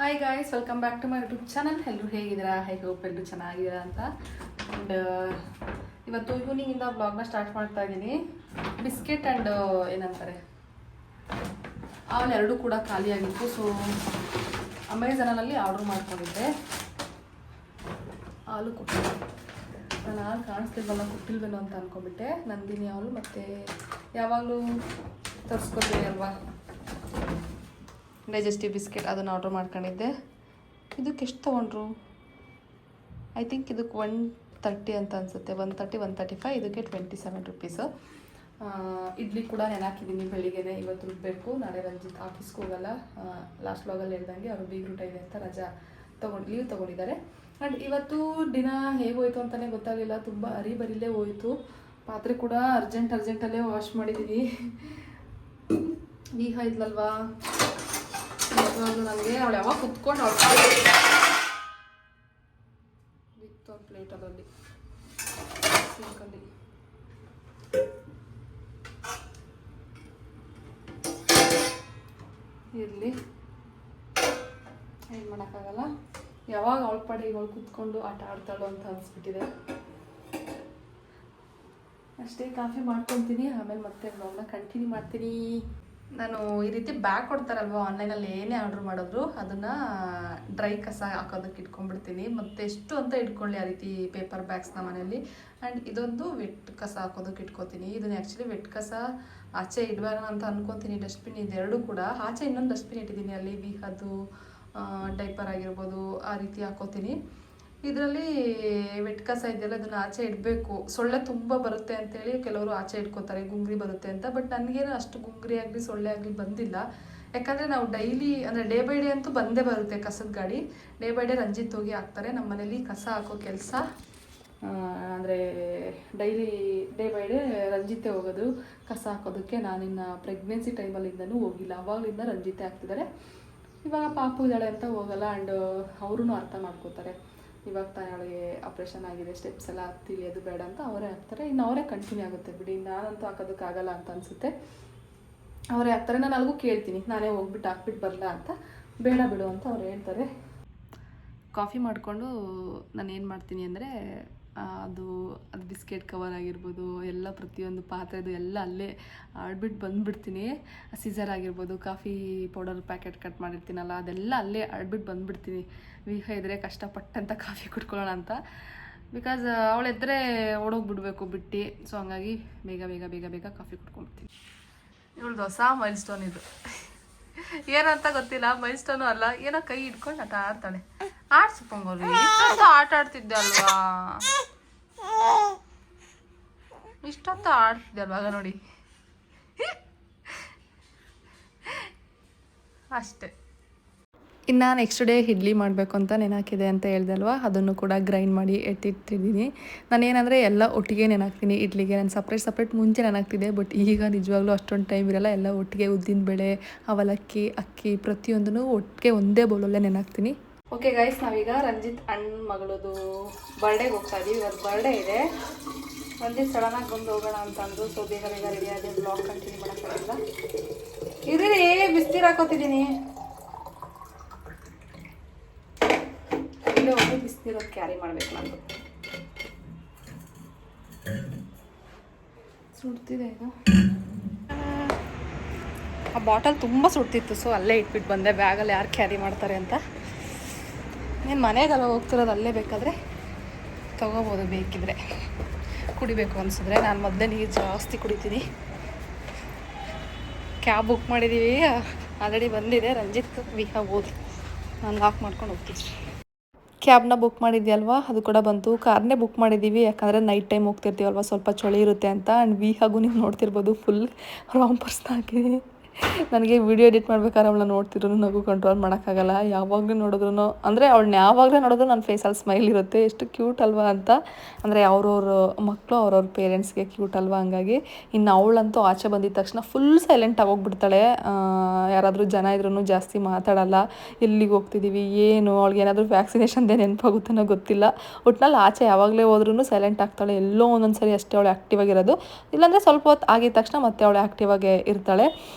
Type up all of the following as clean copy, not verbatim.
Hi guys, welcome back to my YouTube channel. ಎಲ್ಲರೂ ಹೇಗಿದ್ದೀರಾ? Hope ಎಲ್ಲರೂ ಚೆನ್ನಾಗಿದ್ದೀರಾ ಅಂತ. ಆ್ಯಂಡ್ ಇವತ್ತು ಈವ್ನಿಂಗಿಂದ ವ್ಲಾಗ್ನ ಸ್ಟಾರ್ಟ್ ಮಾಡ್ತಾ ಇದ್ದೀನಿ. ಬಿಸ್ಕೆಟ್ ಆ್ಯಂಡ್ ಏನಂತಾರೆ ಹಾಲು ಎರಡೂ ಕೂಡ ಖಾಲಿಯಾಗಿತ್ತು. ಸೊ ಅಮೆಝಾನಲ್ಲಿ ಆರ್ಡ್ರ್ ಮಾಡ್ಕೊಂಡಿದ್ದೆ. ಹಾಲು ಕೊಟ್ಟಿದ್ದೆ. ನಾನು ಹಾಲು ಕಾಣಿಸ್ತಿಲ್ವಲ್ಲ, ಕೊಟ್ಟಿಲ್ವೇನೋ ಅಂತ ಅಂದ್ಕೊಂಡ್ಬಿಟ್ಟೆ. ನಂದಿನಿ ಹಾಲು ಮತ್ತು ಯಾವಾಗಲೂ ತರಿಸ್ಕೊತೀವಿ ಅಲ್ವಾ ಡೈಜೆಸ್ಟಿವ್ ಬಿಸ್ಕೆಟ್, ಅದನ್ನು ಆರ್ಡ್ರ್ ಮಾಡ್ಕೊಂಡಿದ್ದೆ. ಇದಕ್ಕೆ ಎಷ್ಟು ತೊಗೊಂಡ್ರು? ಐ ಥಿಂಕ್ ಇದಕ್ಕೆ 130 ಅಂತ ಅನಿಸುತ್ತೆ. 135. ಇದಕ್ಕೆ 27 ರುಪೀಸು. ಇಡ್ಲಿ ಕೂಡ ನೆನಾಕಿದ್ದೀನಿ ಬೆಳಿಗ್ಗೆನೆ. ಇವತ್ತು ರುಬ್ಬಬೇಕು. ನಾಳೆ ರಂಜಿತ್ ಆಫೀಸ್ಗೆ ಹೋಗಲ್ಲ. ಲಾಸ್ಟ್ ವ್ಲಾಗಲ್ಲಿ ಹೇಳ್ದಂಗೆ ಅವರು ಬೀಗ್ರೂಟ ಇದೆ ಅಂತ ಲೀವ್ ತೊಗೊಂಡಿದ್ದಾರೆ. ಆ್ಯಂಡ್ ಇವತ್ತು ದಿನ ಹೇಗೋಯ್ತು ಅಂತಲೇ ಗೊತ್ತಾಗಲಿಲ್ಲ. ತುಂಬ ಅರಿಬರಿಲೇ ಹೋಯಿತು. ಪಾತ್ರೆ ಕೂಡ ಅರ್ಜೆಂಟಲ್ಲೇ ವಾಶ್ ಮಾಡಿದ್ದೀನಿ. ಈಗ ಇದ್ಲಲ್ವಾ ನನಗೆ ಅವಳು ಯಾವಾಗ ಕುತ್ಕೊಂಡು ಬಿತ್ತು ಒಂದು ಪ್ಲೇಟ್ ಅದರಲ್ಲಿ ಸಿಂಕಲ್ಲಿ. ಇರಲಿ, ಏನು ಮಾಡೋಕ್ಕಾಗಲ್ಲ. ಯಾವಾಗ ಅವಳ ಪಾಡಿಗೆ ಅವಳು ಕುತ್ಕೊಂಡು ಆಟ ಆಡ್ತಾಳೋ ಅಂತ ಅನಿಸ್ಬಿಟ್ಟಿದೆ. ಅಷ್ಟೇ, ಕಾಫಿ ಮಾಡ್ಕೊತೀನಿ. ಆಮೇಲೆ ಮತ್ತೆ ವ್ಲಾಗ್ನ ಕಂಟಿನ್ಯೂ ಮಾಡ್ತೀನಿ. ನಾನು ಈ ರೀತಿ ಬ್ಯಾಗ್ ಕೊಡ್ತಾರಲ್ವ ಆನ್ಲೈನಲ್ಲಿ, ಏನೇ ಆರ್ಡ್ರ್ ಮಾಡಿದ್ರು ಅದನ್ನು ಡ್ರೈ ಕಸ ಹಾಕೋದಕ್ಕೆ ಇಟ್ಕೊಂಡ್ಬಿಡ್ತೀನಿ. ಮತ್ತು ಎಷ್ಟು ಅಂತ ಇಟ್ಕೊಳ್ಳಿ ಆ ರೀತಿ ಪೇಪರ್ ಬ್ಯಾಗ್ಸ್ನ ಮನೆಯಲ್ಲಿ. ಆ್ಯಂಡ್ ಇದೊಂದು ವೆಟ್ ಕಸ ಹಾಕೋದಕ್ಕೆ ಇಟ್ಕೊತೀನಿ. ಇದನ್ನು ಆ್ಯಕ್ಚುಲಿ ವೆಟ್ ಕಸ ಆಚೆ ಇಡಬೇಡ ಅಂತ ಅನ್ಕೊತೀನಿ. ಡಸ್ಟ್ಬಿನ್ ಇದೆರಡು ಕೂಡ. ಆಚೆ ಇನ್ನೊಂದು ಡಸ್ಟ್ಬಿನ್ ಇಟ್ಟಿದ್ದೀನಿ, ಅಲ್ಲಿ ಅದು ಡೈಪರ್ ಆಗಿರ್ಬೋದು ಆ ರೀತಿ ಹಾಕೋತೀನಿ. ಇದರಲ್ಲಿ ವೆಟ್ ಕಸ ಇದೆಯಲ್ಲ, ಅದನ್ನು ಆಚೆ ಇಡಬೇಕು. ಸೊಳ್ಳೆ ತುಂಬ ಬರುತ್ತೆ ಅಂತೇಳಿ ಕೆಲವರು ಆಚೆ ಇಟ್ಕೋತಾರೆ, ಗುಂಗ್ರಿ ಬರುತ್ತೆ ಅಂತ. ಬಟ್ ನನಗೇನು ಅಷ್ಟು ಗುಂಗ್ರಿ ಆಗಲಿ ಸೊಳ್ಳೆ ಆಗಲಿ ಬಂದಿಲ್ಲ. ಯಾಕಂದರೆ ನಾವು ಡೈಲಿ ಅಂದರೆ ಡೇ ಬೈ ಡೇ ಅಂತೂ ಬಂದೇ ಬರುತ್ತೆ ಕಸದ ಗಾಡಿ. ಡೇ ಬೈ ಡೇ ರಂಜಿತ್ ಹೋಗಿ ಹಾಕ್ತಾರೆ. ನಮ್ಮ ಮನೇಲಿ ಕಸ ಹಾಕೋ ಕೆಲಸ ಅಂದರೆ ಡೈಲಿ ಡೇ ಬೈ ಡೇ ರಂಜಿತೆ ಹೋಗೋದು ಕಸ ಹಾಕೋದಕ್ಕೆ. ನಾನಿನ್ನು ಪ್ರೆಗ್ನೆನ್ಸಿ ಟೈಮಲ್ಲಿಂದನೂ ಹೋಗಿಲ್ಲ. ಅವಾಗಲಿಂದ ರಂಜಿತೆ ಹಾಕ್ತಿದ್ದಾರೆ. ಇವಾಗ ಪಾಪು ಇದ್ದಾಳೆ ಅಂತ ಹೋಗಲ್ಲ. ಆ್ಯಂಡ್ ಅವ್ರೂ ಅರ್ಥ ಮಾಡ್ಕೋತಾರೆ. ಇವಾಗ ತಾನೇ ಅವಳಿಗೆ ಆಪ್ರೇಷನ್ ಆಗಿದೆ, ಸ್ಟೆಪ್ಸ್ ಎಲ್ಲ ಹತ್ತಿಲಿ, ಅದು ಬೇಡ ಅಂತ ಅವರೇ ಹಾಕ್ತಾರೆ. ಇನ್ನು ಅವರೇ ಕಂಟಿನ್ಯೂ ಆಗುತ್ತೆ ಬಿಡಿ. ನಾನಂತೂ ಹಾಕೋದಕ್ಕಾಗಲ್ಲ ಅಂತ ಅನಿಸುತ್ತೆ. ಅವರೇ ಹಾಕ್ತಾರೆ. ನಾನು ಅಲ್ಲಿಗೂ ಕೇಳ್ತೀನಿ, ನಾನೇ ಹೋಗ್ಬಿಟ್ಟು ಹಾಕ್ಬಿಟ್ಟು ಬರಲ್ಲ ಅಂತ. ಬೇಡ ಬಿಡು ಅಂತ ಅವ್ರು ಹೇಳ್ತಾರೆ. ಕಾಫಿ ಮಾಡಿಕೊಂಡು ನಾನು ಏನು ಮಾಡ್ತೀನಿ ಅಂದರೆ ಅದು ಬಿಸ್ಕೆಟ್ ಕವರ್ ಆಗಿರ್ಬೋದು, ಎಲ್ಲ ಪ್ರತಿಯೊಂದು ಪಾತ್ರೆದು ಎಲ್ಲ ಅಲ್ಲೇ ಆಡ್ಬಿಟ್ಟು ಬಂದುಬಿಡ್ತೀನಿ. ಸೀಸರ್ ಆಗಿರ್ಬೋದು, ಕಾಫಿ ಪೌಡರ್ ಪ್ಯಾಕೆಟ್ ಕಟ್ ಮಾಡಿರ್ತೀನಲ್ಲ ಅದೆಲ್ಲ ಅಲ್ಲೇ ಆಡ್ಬಿಟ್ಟು ಬಂದುಬಿಡ್ತೀನಿ. ವೀಹ ಇದ್ದರೆ ಕಷ್ಟಪಟ್ಟಂತ ಕಾಫಿ ಕುಡ್ಕೊಳ್ಳೋಣ ಅಂತ. ಬಿಕಾಸ್ ಅವಳೆದ್ದರೆ ಓಡೋಗ್ಬಿಡ್ಬೇಕು ಬಿಟ್ಟು. ಸೊ ಹಂಗಾಗಿ ಬೇಗ ಕಾಫಿ ಕುಡ್ಕೊಂಡ್ಬಿಡ್ತೀನಿ. ಇವಳ್ದು ಹೊಸ ಮೈಲ್ ಸ್ಟೋನ್ ಇದು. ಏನಂತ ಗೊತ್ತಿಲ್ಲ, ಮೈಲ್ ಸ್ಟೋನು ಅಲ್ಲ, ಏನೋ ಕೈ ಹಿಡ್ಕೊಂಡು ಆಟ ಆಡ್ತಾಳೆ. ಆಡ್ಸಪ್ಪಂಗೋರಿ ಆಟ ಆಡ್ತಿದ್ದೆ ಅಲ್ವಾ, ಇಷ್ಟೊತ್ತು ಆಡ್ತಿದ್ದೆ ಅಲ್ವಾಗ ನೋಡಿ ಅಷ್ಟೇ. ಇನ್ನು ನೆಕ್ಸ್ಟ್ ಡೇ ಇಡ್ಲಿ ಮಾಡಬೇಕು ಅಂತ ನೆನಾಕಿದೆ ಅಂತ ಹೇಳ್ದೆ ಅಲ್ವಾ, ಅದನ್ನು ಕೂಡ ಗ್ರೈಂಡ್ ಮಾಡಿ ಎತ್ತಿಟ್ಟಿದ್ದೀನಿ. ನಾನೇನಂದರೆ ಎಲ್ಲ ಒಟ್ಟಿಗೆ ನೆನಾಕ್ತೀನಿ ಇಡ್ಲಿಗೆ. ನಾನು ಸಪ್ರೇಟ್ ಮುಂಚೆ ನೆನಾಕ್ತಿದ್ದೆ. ಬಟ್ ಈಗ ನಿಜವಾಗ್ಲೂ ಅಷ್ಟೊಂದು ಟೈಮ್ ಇರಲ್ಲ. ಎಲ್ಲ ಒಟ್ಟಿಗೆ ಉದ್ದಿನ ಬೇಳೆ, ಅವಲಕ್ಕಿ, ಅಕ್ಕಿ ಪ್ರತಿಯೊಂದೂ ಒಟ್ಟಿಗೆ ಒಂದೇ ಬೌಲಲ್ಲೇ ನೆನಾಕ್ತೀನಿ. ಓಕೆ ಗೈಸ್, ನಾವೀಗ ರಂಜಿತ್ ಅಣ್ಣ ಮಗಳದು ಬರ್ಡೇಗೆ ಹೋಗ್ತಾ ಇದ್ದೀವಿ. ಇವತ್ತು ಬರ್ಡೇ ಇದೆ. ರಂಜಿತ್ ಸಡನ್ನಾಗಿ ಬಂದು ಹೋಗೋಣ ಅಂತ ಅಂದರು. ಸೊ ಬೇಗ ರೆಡಿ ಆಗಿ ಬ್ಲಾಗ್ ಕಂಟಿನ್ಯೂ ಮಾಡೋಕ್ಕಾಗಿಲ್ಲ. ಇದ್ರಿ ಬಿಸ್ನೀರು ಹಾಕೋತಿದ್ದೀನಿ. ಇಲ್ಲೇ ಹೋಗಿ ಬಿಸ್ನೀರೋದು ಕ್ಯಾರಿ ಮಾಡಬೇಕು. ನಾನು ಸುಡ್ತಿದೆ ಇದು. ಆ ಬಾಟಲ್ ತುಂಬ ಸುಡ್ತಿತ್ತು. ಸೊ ಅಲ್ಲೇ ಇಟ್ಬಿಟ್ಟು ಬಂದೆ, ಬ್ಯಾಗಲ್ಲಿ ಯಾರು ಕ್ಯಾರಿ ಮಾಡ್ತಾರೆ ಅಂತ. ನೀನು ಮನೆಗೆಲ್ಲ ಹೋಗ್ತಿರೋದು, ಅಲ್ಲೇ ಬೇಕಾದರೆ ತೊಗೋಬೋದು ಬೇಕಿದ್ರೆ, ಕುಡಿಬೇಕು ಅನಿಸಿದ್ರೆ. ನಾನು ಮೊದಲೇ ನೀರು ಜಾಸ್ತಿ ಕುಡಿತೀನಿ. ಕ್ಯಾಬ್ ಬುಕ್ ಮಾಡಿದ್ದೀವಿ, ಆಲ್ರೆಡಿ ಬಂದಿದೆ. ರಂಜಿತ್ ವೀಹ ಹೋದ್ರು, ನಾನು ಲಾಕ್ ಮಾಡ್ಕೊಂಡು ಹೋಗ್ತೀನಿ. ಕ್ಯಾಬ್ನ ಬುಕ್ ಮಾಡಿದ್ಯಲ್ವಾ, ಅದು ಕೂಡ ಬಂತು. ಕಾರ್ನೇ ಬುಕ್ ಮಾಡಿದ್ದೀವಿ, ಯಾಕಂದರೆ ನೈಟ್ ಟೈಮ್ ಹೋಗ್ತಿರ್ತೀವಲ್ವ, ಸ್ವಲ್ಪ ಚಳಿ ಇರುತ್ತೆ ಅಂತ. ಆ್ಯಂಡ್ ವೀಹಾಗೂ ನೀವು ನೋಡ್ತಿರ್ಬೋದು, ಫುಲ್ ರಾಂಪರ್ಸ್ನ ಹಾಕಿದ್ದೀನಿ. ನನಗೆ ವಿಡಿಯೋ ಎಡಿಟ್ ಮಾಡ್ಬೇಕಾದ್ರೆ ಅವಳನ್ನ ನೋಡ್ತಿದ್ರು ನಗು ಕಂಟ್ರೋಲ್ ಮಾಡೋಕ್ಕಾಗಲ್ಲ. ಯಾವಾಗಲೂ ನೋಡಿದ್ರು ಅಂದರೆ ಅವಳನ್ನ ಯಾವಾಗಲೂ ನೋಡಿದ್ರು ನನ್ನ ಫೇಸಲ್ಲಿ ಸ್ಮೈಲ್ ಇರುತ್ತೆ. ಎಷ್ಟು ಕ್ಯೂಟ್ ಅಲ್ವಾ ಅಂತ. ಅಂದರೆ ಅವ್ರವ್ರ ಮಕ್ಕಳು ಅವ್ರವ್ರ ಪೇರೆಂಟ್ಸ್ಗೆ ಕ್ಯೂಟ್ ಅಲ್ವಾ, ಹಂಗಾಗಿ. ಇನ್ನು ಅವಳಂತೂ ಆಚೆ ಬಂದಿದ ತಕ್ಷಣ ಫುಲ್ ಸೈಲೆಂಟ್ ಆಗೋಗ್ಬಿಡ್ತಾಳೆ. ಯಾರಾದರೂ ಜನ ಇದ್ರೂ ಜಾಸ್ತಿ ಮಾತಾಡಲ್ಲ. ಎಲ್ಲಿಗೆ ಹೋಗ್ತಿದ್ದೀವಿ ಏನು, ಅವಳಿಗೆ ಏನಾದರೂ ವ್ಯಾಕ್ಸಿನೇಷನ್ದೇ ನೆನಪಾಗುತ್ತೋ ಗೊತ್ತಿಲ್ಲ. ಒಟ್ಟಿನಲ್ಲಿ ಆಚೆ ಯಾವಾಗಲೇ ಹೋದ್ರೂ ಸೈಲೆಂಟ್ ಆಗ್ತಾಳೆ. ಎಲ್ಲೋ ಒಂದೊಂದು ಸರಿ ಅಷ್ಟೇ ಅವಳು ಆ್ಯಕ್ಟಿವ್ ಆಗಿರೋದು. ಇಲ್ಲಾಂದರೆ ಸ್ವಲ್ಪ ಹೊತ್ತು ಆಗಿದ ತಕ್ಷಣ ಮತ್ತೆ ಅವಳು ಆ್ಯಕ್ಟಿವ್ ಆಗೇ ಇರ್ತಾಳೆ.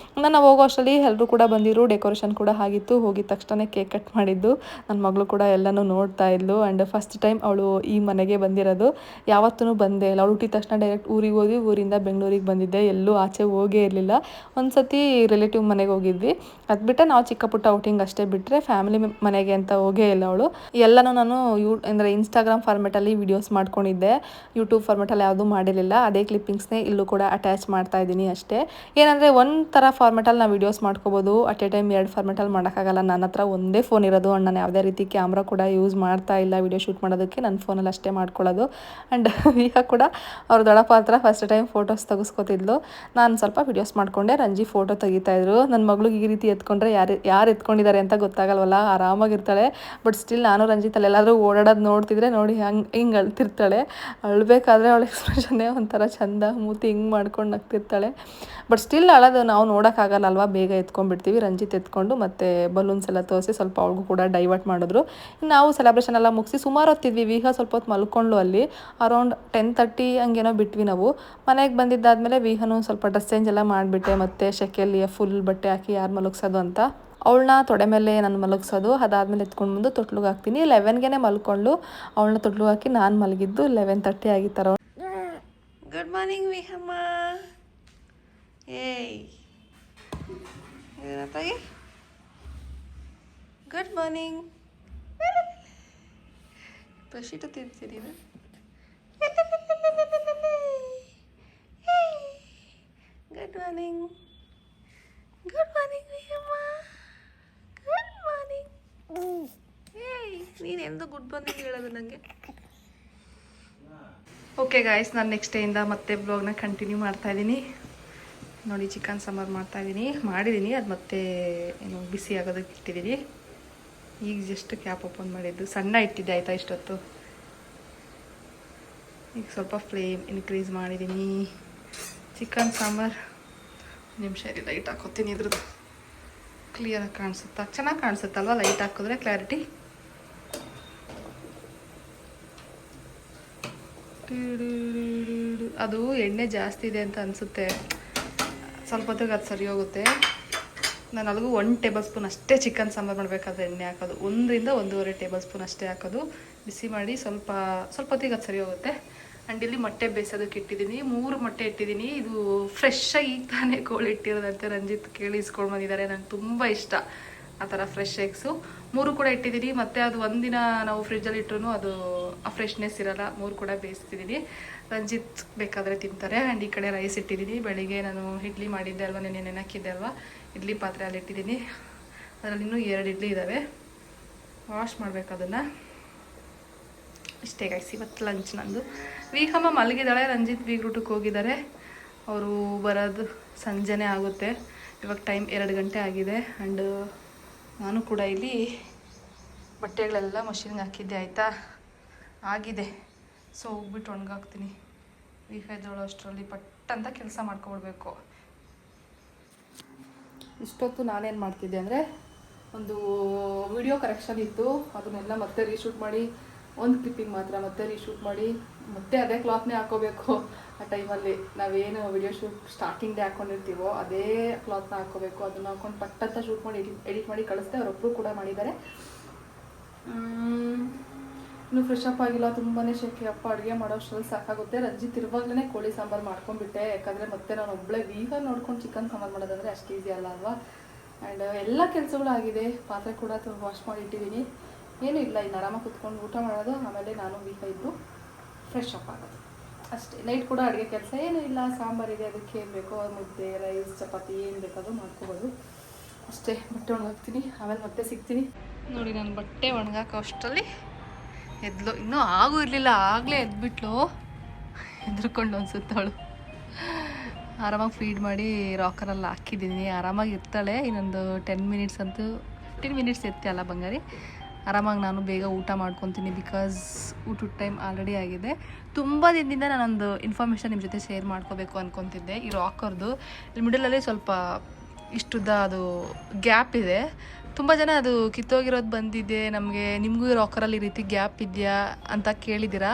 ನಾನು ಹೋಗೋ ಅಷ್ಟರಲ್ಲಿ ಎಲ್ಲರೂ ಕೂಡ ಬಂದಿರು, ಡೆಕೋರೇಷನ್ ಕೂಡ ಆಗಿತ್ತು. ಹೋಗಿದ ತಕ್ಷಣ ಕೇಕ್ ಕಟ್ ಮಾಡಿದ್ದು. ನನ್ನ ಮಗಳು ಕೂಡ ಎಲ್ಲನೂ ನೋಡ್ತಾ ಇದ್ಲು. ಆ್ಯಂಡ್ ಫಸ್ಟ್ ಟೈಮ್ ಅವಳು ಈ ಮನೆಗೆ ಬಂದಿರೋದು. ಯಾವತ್ತೂ ಬಂದೇ ಇಲ್ಲ. ಅವಳು ಹುಟ್ಟಿದ ತಕ್ಷಣ ಡೈರೆಕ್ಟ್ ಊರಿಗೆ ಹೋಗಿ ಊರಿಂದ ಬೆಂಗಳೂರಿಗೆ ಬಂದಿದ್ದೆ. ಎಲ್ಲೂ ಆಚೆ ಹೋಗೇ ಇರಲಿಲ್ಲ. ಒಂದು ಸತಿ ರಿಲೇಟಿವ್ ಮನೆಗೆ ಹೋಗಿದ್ವಿ. ಅದು ಬಿಟ್ಟರೆ ನಾವು ಚಿಕ್ಕ ಪುಟ್ಟ ಔಟಿಂಗ್ ಅಷ್ಟೇ, ಬಿಟ್ಟರೆ ಫ್ಯಾಮಿಲಿ ಮನೆಗೆ ಅಂತ ಹೋಗೇ ಇಲ್ಲ ಅವಳು. ಎಲ್ಲನೂ ನಾನು ಅಂದರೆ ಇನ್ಸ್ಟಾಗ್ರಾಮ್ ಫಾರ್ಮೆಟಲ್ಲಿ ವೀಡಿಯೋಸ್ ಮಾಡ್ಕೊಂಡಿದ್ದೆ. ಯೂಟ್ಯೂಬ್ ಫಾರ್ಮೆಟಲ್ಲಿ ಯಾವುದೂ ಮಾಡಿರಲಿಲ್ಲ. ಅದೇ ಕ್ಲಿಪ್ಪಿಂಗ್ಸ್ನೇ ಇಲ್ಲೂ ಕೂಡ ಅಟ್ಯಾಚ್ ಮಾಡ್ತಾ ಇದ್ದೀನಿ ಅಷ್ಟೇ. ಏನಂದರೆ ಒಂದು ಥರ ಫಾರ್ಮೆಟಲ್ಲಿ ನಾವು ವೀಡಿಯೋಸ್ ಮಾಡ್ಕೋಬೋದು. ಅಟ್ ಎ ಟೈಮ್ 2 ಫಾರ್ಮೆಟಲ್ಲಿ ಮಾಡೋಕ್ಕಾಗಲ್ಲ. ನನ್ನ ಹತ್ರ ಒಂದೇ ಫೋನ್ ಇರೋದು ಆ್ಯಂಡ್ ನಾನು ಯಾವುದೇ ರೀತಿ ಕ್ಯಾಮ್ರಾ ಕೂಡ ಯೂಸ್ ಮಾಡ್ತಾ ಇಲ್ಲ ವೀಡಿಯೋ ಶೂಟ್ ಮಾಡೋದಕ್ಕೆ. ನನ್ನ ಫೋನಲ್ಲಿ ಅಷ್ಟೇ ಮಾಡ್ಕೊಳ್ಳೋದು. ಆ್ಯಂಡ್ ಈಗ ಕೂಡ ಅವ್ರ ದೊಡ್ಡಪ್ಪ ಹತ್ರ ಫಸ್ಟ್ ಟೈಮ್ ಫೋಟೋಸ್ ತೆಗೆಸ್ಕೊತಿದ್ಲು. ನಾನು ಸ್ವಲ್ಪ ವೀಡಿಯೋಸ್ ಮಾಡಿಕೊಂಡೆ. ರಂಜಿ ಫೋಟೋ ತೆಗಿತಾಯಿದ್ರು. ನನ್ನ ಮಗಳಿಗೆ ಈ ರೀತಿ ಎತ್ಕೊಂಡ್ರೆ ಯಾರು ಎತ್ಕೊಂಡಿದ್ದಾರೆ ಅಂತ ಗೊತ್ತಾಗಲ್ವಲ್ಲ, ಆರಾಮಾಗಿರ್ತಾಳೆ. ಬಟ್ ಸ್ಟಿಲ್ ನಾನು ರಂಜಿತಲ್ಲಿ ಎಲ್ಲಾದರೂ ಓಡಾಡೋದು ನೋಡ್ತಿದ್ರೆ ನೋಡಿ ಹಿಂಗೆ ಅಳ್ತಿರ್ತಾಳೆ. ಅಳ್ಬೇಕಾದ್ರೆ ಅವಳ ಎಕ್ಸ್ಪ್ರೆಷನ್ನೇ ಒಂಥರ ಚಂದ, ಮೂತಿ ಹಿಂಗೆ ಮಾಡ್ಕೊಂಡು ನಗ್ತಿರ್ತಾಳೆ. ಬಟ್ ಸ್ಟಿಲ್ ಅಳೋದು ನಾವು ನೋಡೋಕ್ಕಾಗಲ್ಲ ಅಲ್ವಾ, ಬೇಗ ಎತ್ಕೊಂಡ್ಬಿಡ್ತೀವಿ. ರಂಜಿತ್ ಎತ್ಕೊಂಡು ಮತ್ತು ಬಲೂನ್ಸ್ ಎಲ್ಲ ತೋರಿಸಿ ಸ್ವಲ್ಪ ಅವಳಿಗೂ ಕೂಡ ಡೈವರ್ಟ್ ಮಾಡಿದ್ರು. ನಾವು ಸೆಲೆಬ್ರೇಷನ್ ಎಲ್ಲ ಮುಗಿಸಿ ಸುಮಾರು ಹೊತ್ತಿದ್ವಿ. ವಿಹಾ ಸ್ವಲ್ಪ ಹೊತ್ತು ಮಲ್ಕೊಂಡ್ಲು ಅಲ್ಲಿ. ಅರೌಂಡ್ 10:30 ಹಂಗೇನೋ ಬಿಟ್ವಿ ನಾವು. ಮನೆಗೆ ಬಂದಿದ್ದಾದಮೇಲೆ ವಿಹಾನು ಸ್ವಲ್ಪ ಡ್ರೆಸ್ ಚೇಂಜ್ ಎಲ್ಲ ಮಾಡಿಬಿಟ್ಟೆ. ಮತ್ತು ಶೆಕೆಯಲ್ಲಿ ಫುಲ್ ಬಟ್ಟೆ ಹಾಕಿ ಯಾರು ಮಲಗಿಸೋದು ಅಂತ ಅವಳನ್ನ ತೊಡೆ ಮೇಲೆ ನಾನು ಮಲಗಿಸೋದು. ಅದಾದಮೇಲೆ ಎತ್ಕೊಂಡು ಬಂದು ತೊಟ್ಲಿಗೆ ಹಾಕ್ತೀನಿ. 11ಗೆ ಮಲ್ಕೊಂಡು ಅವಳನ್ನ ತೊಟ್ಲಿಗೆ ಹಾಕಿ ನಾನು ಮಲಗಿದ್ದು 11:30 ಆಗಿತ್ತರ. Good morning ವಿಹಮ್ಮ. ಏಯ್ ಏನತ್ತಾಗಿ ಗುಡ್ ಮಾರ್ನಿಂಗ್. ಬಶೀಟು ತಿಂತೀನಿ. ಗುಡ್ ಮಾರ್ನಿಂಗ್, ಗುಡ್ ಮಾರ್ನಿಂಗ್ ವಿಹಮ್ಮ, ಗುಡ್ ಮಾರ್ನಿಂಗ್. ಏಯ್ ನೀನು ಎಂದು ಗುಡ್ ಮಾರ್ನಿಂಗ್ ಹೇಳೋದು ನನಗೆ. ಓಕೆ ಗಾಯ್ಸ್, ನಾನು ನೆಕ್ಸ್ಟ್ ಡೇಯಿಂದ ಮತ್ತೆ ಬ್ಲಾಗ್ನ ಕಂಟಿನ್ಯೂ ಮಾಡ್ತಾಯಿದ್ದೀನಿ. ನೋಡಿ ಚಿಕನ್ ಸಾಂಬಾರು ಮಾಡಿದ್ದೀನಿ. ಅದು ಮತ್ತೆ ಏನು ಬಿಸಿ ಆಗೋದಕ್ಕೆ ಇಟ್ಟಿದ್ದೀನಿ. ಈಗ ಜಸ್ಟ್ ಕ್ಯಾಪ್ ಓಪನ್ ಮಾಡಿದ್ದು, ಸಣ್ಣ ಇಟ್ಟಿದ್ದೆ ಆಯಿತಾ ಇಷ್ಟೊತ್ತು. ಈಗ ಸ್ವಲ್ಪ ಫ್ಲೇಮ್ ಇನ್ಕ್ರೀಸ್ ಮಾಡಿದ್ದೀನಿ. ಚಿಕನ್ ಸಾಂಬಾರು ನಿಮಿಷ ಇರಿ, ಲೈಟ್ ಹಾಕೋತೀನಿ. ಇದ್ರದ್ದು ಕ್ಲಿಯರಾಗಿ ಕಾಣಿಸುತ್ತಾ? ಚೆನ್ನಾಗಿ ಕಾಣಿಸುತ್ತಲ್ವ ಲೈಟ್ ಹಾಕಿದ್ರೆ ಕ್ಲಾರಿಟಿ. ಅದು ಎಣ್ಣೆ ಜಾಸ್ತಿ ಇದೆ ಅಂತ ಅನಿಸುತ್ತೆ. ಸ್ವಲ್ಪ ಹೊತ್ತಿಗೆ ಅದು ಸರಿ ಹೋಗುತ್ತೆ. ನಾನು ಅಲ್ಲಿಗೂ 1 ಟೇಬಲ್ ಸ್ಪೂನ್ ಅಷ್ಟೇ ಚಿಕನ್ ಸಾಂಬಾರು ಮಾಡಬೇಕಾದ್ರೆ ಎಣ್ಣೆ ಹಾಕೋದು. 1 ರಿಂದ 1.5 ಟೇಬಲ್ ಸ್ಪೂನ್ ಅಷ್ಟೇ ಹಾಕೋದು. ಬಿಸಿ ಮಾಡಿ ಸ್ವಲ್ಪ ಹೊತ್ತಿಗೆ ಅದು ಸರಿ ಹೋಗುತ್ತೆ. ಆ್ಯಂಡ್ ಇಲ್ಲಿ ಮೊಟ್ಟೆ ಬೇಯಿಸೋದಕ್ಕೆ ಇಟ್ಟಿದ್ದೀನಿ. 3 ಮೊಟ್ಟೆ ಇಟ್ಟಿದ್ದೀನಿ. ಇದು ಫ್ರೆಶ್ಶಾಗಿ ಈಗ ತಾನೇ ಕೋಳಿ ಇಟ್ಟಿರೋದಂತೆ ರಂಜಿತ್ ಕೇಳಿ ಇಸ್ಕೊಂಡು ಬಂದಿದ್ದಾರೆ. ನಂಗೆ ತುಂಬ ಇಷ್ಟ ಆ ಥರ ಫ್ರೆಶ್ ಎಗ್ಸು. 3 ಕೂಡ ಇಟ್ಟಿದ್ದೀನಿ. ಮತ್ತು ಅದು ಒಂದಿನ ನಾವು ಫ್ರಿಜ್ಜಲ್ಲಿ ಇಟ್ಟರು ಅದು ಆ ಫ್ರೆಶ್ನೆಸ್ ಇರೋಲ್ಲ. 3 ಕೂಡ ಬೇಯಿಸ್ತಿದ್ದೀನಿ. ರಂಜಿತ್ ಬೇಕಾದರೆ ತಿಂತಾರೆ. ಆ್ಯಂಡ್ ಈ ಕಡೆ ರೈಸ್ ಇಟ್ಟಿದ್ದೀನಿ. ಬೆಳಿಗ್ಗೆ ನಾನು ಇಡ್ಲಿ ಮಾಡಿದ್ದೆ ಅಲ್ವಾ, ನೆನೆ ಹಾಕಿದ್ದೆ ಅಲ್ವಾ, ಇಡ್ಲಿ ಪಾತ್ರೆಯಲ್ಲಿ ಇಟ್ಟಿದ್ದೀನಿ. ಅದರಲ್ಲಿ ಇನ್ನೂ 2 ಇಡ್ಲಿ ಇದ್ದಾವೆ, ವಾಶ್ ಮಾಡಬೇಕು ಅದನ್ನು. ಇಷ್ಟೇ ಗೈಸ್ ಇವತ್ತು ಲಂಚ್ ನಂದು. ವಿಹಮ್ಮ ಮಲಗಿದ್ದಾಳೆ. ರಂಜಿತ್ ಬೀಗ್ರೂಟಕ್ಕೆ ಹೋಗಿದ್ದಾರೆ. ಅವರು ಬರೋದು ಸಂಜೆನೇ ಆಗುತ್ತೆ. ಇವಾಗ ಟೈಮ್ 2 ಗಂಟೆ ಆಗಿದೆ. ಆ್ಯಂಡ್ ನಾನು ಕೂಡ ಇಲ್ಲಿ ಬಟ್ಟೆಗಳೆಲ್ಲ ಮಷಿನ್ಗೆ ಹಾಕಿದ್ದೆ ಆಯಿತಾ, ಆಗಿದೆ. ಸೊ ಹೋಗ್ಬಿಟ್ಟು ಒಣಗಾಕ್ತೀನಿ. ವಿಹೆದೊಳು ಅಷ್ಟರಲ್ಲಿ ಪಟ್ ಅಂತ ಕೆಲಸ ಮಾಡ್ಕೊಬಿಡ್ಬೇಕು. ಇಷ್ಟೊತ್ತು ನಾನೇನು ಮಾಡ್ತಿದ್ದೆ ಅಂದರೆ, ಒಂದು ವಿಡಿಯೋ ಕರೆಕ್ಷನ್ ಇತ್ತು, ಅದನ್ನೆಲ್ಲ ಮತ್ತೆ ರೀಶೂಟ್ ಮಾಡಿ, ಒಂದು ಕ್ಲಿಪ್ಪಿಂಗ್ ಮಾತ್ರ ಮತ್ತೆ ರೀಶೂಟ್ ಮಾಡಿ, ಮತ್ತೆ ಅದೇ ಕ್ಲಾತ್ನೇ ಹಾಕೋಬೇಕು. ಆ ಟೈಮಲ್ಲಿ ನಾವೇನು ವಿಡಿಯೋ ಶೂಟ್ ಸ್ಟಾರ್ಟಿಂಗ್ ಡೇ ಹಾಕ್ಕೊಂಡಿರ್ತೀವೋ ಅದೇ ಕ್ಲಾತ್ನ ಹಾಕ್ಕೋಬೇಕು. ಅದನ್ನು ಹಾಕ್ಕೊಂಡು ಪಟ್ಟಂತ ಶೂಟ್ ಮಾಡಿ ಎಡಿಟ್ ಮಾಡಿ ಕಳಿಸ್ದೆ. ಅವರೊಬ್ಬರು ಕೂಡ ಮಾಡಿದ್ದಾರೆ. ಇನ್ನೂ ಫ್ರೆಶ್ ಅಪ್ ಆಗಿಲ್ಲ, ತುಂಬಾ ಶೆಕೆ. ಅಪ್ಪ ಅಡುಗೆ ಮಾಡೋ ಅಷ್ಟರಲ್ಲಿ ಸಾಕಾಗುತ್ತೆ. ರಂಜಿತ್ ಇರುವಾಗಲೇ ಕೋಳಿ ಸಾಂಬಾರು ಮಾಡ್ಕೊಂಡ್ಬಿಟ್ಟೆ. ಯಾಕಂದರೆ ಮತ್ತೆ ನಾನು ಒಬ್ಬಳೇ ವೀಗ ನೋಡ್ಕೊಂಡು ಚಿಕನ್ ಸಾಂಬಾರು ಮಾಡೋದಂದರೆ ಅಷ್ಟು ಈಸಿ ಅಲ್ಲ ಅಲ್ವಾ. ಆ್ಯಂಡ್ ಎಲ್ಲ ಕೆಲಸಗಳು ಆಗಿದೆ. ಪಾತ್ರೆ ಕೂಡ ವಾಶ್ ಮಾಡಿ ಇಟ್ಟಿದ್ದೀನಿ. ಏನೂ ಇಲ್ಲ, ಇನ್ನು ಆರಾಮಾಗಿ ಕುತ್ಕೊಂಡು ಊಟ ಮಾಡೋದು, ಆಮೇಲೆ ನಾನು ವೀಗ ಇದ್ದು ಫ್ರೆಶ್ ಅಪ್ ಆಗೋದು ಅಷ್ಟೇ. ನೈಟ್ ಕೂಡ ಅಡುಗೆ ಕೆಲಸ ಏನೂ ಇಲ್ಲ. ಸಾಂಬಾರಿದೆ, ಅದಕ್ಕೆ ಏನು ಬೇಕೋ ಮುದ್ದೆ, ರೈಸ್, ಚಪಾತಿ ಏನು ಬೇಕಾದರೂ ಮಾಡ್ಕೋಬೋದು ಅಷ್ಟೇ. ಬಟ್ಟೆ ಒಣಗಾಕ್ತೀನಿ, ಆಮೇಲೆ ಮತ್ತೆ ಸಿಗ್ತೀನಿ. ನೋಡಿ ನಾನು ಬಟ್ಟೆ ಒಣಗಾಕೋ ಅಷ್ಟರಲ್ಲಿ ಎದ್ಲು. ಇನ್ನೂ ಆಗೂ ಇರಲಿಲ್ಲ, ಆಗಲೇ ಎದ್ಬಿಟ್ಲು. ಹೆದರ್ಕೊಂಡು ಅನ್ಸುತ್ತವಳು. ಆರಾಮಾಗಿ ಫೀಡ್ ಮಾಡಿ ರಾಕರಲ್ಲಿ ಹಾಕಿದ್ದೀನಿ. ಆರಾಮಾಗಿ ಇರ್ತಾಳೆ. ಇನ್ನೊಂದು 10 ಮಿನಿಟ್ಸ್ ಅಂತೂ 15 ಮಿನಿಟ್ಸ್ ಇರ್ತೆ ಅಲ್ಲ ಬಂಗಾರಿ. ಆರಾಮಾಗಿ ನಾನು ಬೇಗ ಊಟ ಮಾಡ್ಕೊತೀನಿ. ಬಿಕಾಸ್ ಊಟದ ಟೈಮ್ ಆಲ್ರೆಡಿ ಆಗಿದೆ. ತುಂಬ ದಿನದಿಂದ ನಾನೊಂದು ಇನ್ಫಾರ್ಮೇಷನ್ ನಿಮ್ಮ ಜೊತೆ ಶೇರ್ ಮಾಡ್ಕೋಬೇಕು ಅಂದ್ಕೊತಿದ್ದೆ. ಈ ರಾಕರ್ದು ಇಲ್ಲಿ ಮಿಡಲಲ್ಲಿ ಸ್ವಲ್ಪ ಇಷ್ಟುದ್ದ ಅದು ಗ್ಯಾಪ್ ಇದೆ. ತುಂಬ ಜನ ಅದು ಕಿತ್ತೋಗಿರೋದು ಬಂದಿದೆ ನಮಗೆ, ನಿಮಗೂ ಈ ರಾಕರಲ್ಲಿ ಈ ರೀತಿ ಗ್ಯಾಪ್ ಇದೆಯಾ ಅಂತ ಕೇಳಿದ್ದೀರಾ.